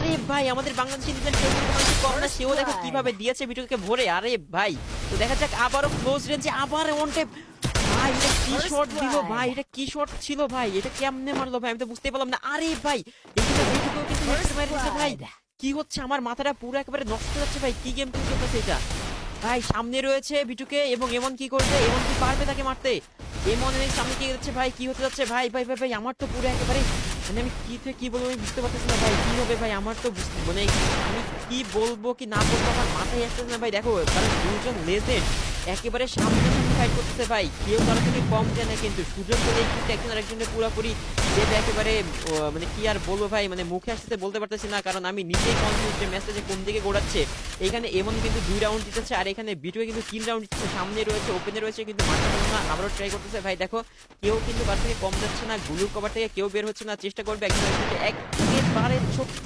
আরে ভাই আমাদের বাংলাদেশি নিউজিল্যান্ড কেউ কিন্তু মানে কম না, সেও দেখো কিভাবে দিয়েছে ভিডিওকে ভরে। আরে ভাই তো দেখা যাক আবারও ক্লোজ রেঞ্জে আবার ওয়ান ট্যাপ। ভাই এটা কি শট দিল ভাই, এটা কি শট ছিল ভাই, এটা কেমনে মারলো ভাই, আমি তো বুঝতেই পারলাম না। আরে ভাই এখানে ভিডিওকেও কিন্তু হেডশট মেরে দিয়েছে ভাই। কি হচ্ছে, আমার মাথাটা পুরো একেবারে নষ্ট হয়ে যাচ্ছে ভাই, কি গেম প্লে চলতেছে এটা ভাই। সামনে রয়েছে বিটুকে এবং এমন কি করবে, এমন কি পারবে তাকে মারতে? এমনের সামনে কি যাচ্ছে ভাই, কি হতে যাচ্ছে ভাই ভাই ভাই ভাই আমার তো পুরো একেবারে মানে আমি কি থেকে কি বলবো আমি বুঝতে পারতেছি না ভাই, কি হবে ভাই আমার তো মানে আমি কি বলবো কি না বলবো আমার মাথায় আসতেছে না ভাই। দেখো কারণ দুজন লেজেন্ড একেবারে সামনে সামনে ফাইট করতেছে ভাই, কেউ কারো থেকে কম যায় না, কিন্তু সুযোগ পেলেই কিন্তু একজন আরেকজনের পুরোপুরি যেটা একেবারে মানে কি আর বলবো ভাই, মানে মুখে আসতে বলতে পারতেছি না, কারণ আমি নিজেই কনফিউজ যে ম্যাচটা যে কোন দিকে গোড়াচ্ছে। এখানে এমন কিন্তু 2 রাউন্ড জিতেছে আর এখানে বিটুয়ে কিন্তু 3 রাউন্ড জিতেছে, সামনে রয়েছে ওপেনে রয়েছে কিন্তু মারতে পারলো না, আবারও ট্রাই করতেছে ভাই। দেখো কেউ কিন্তু কার থেকে কম যাচ্ছে না, গুলুর কভার থেকে কেউ বের হচ্ছে না, চেষ্টা করবে একজন একেবারে ছোট্ট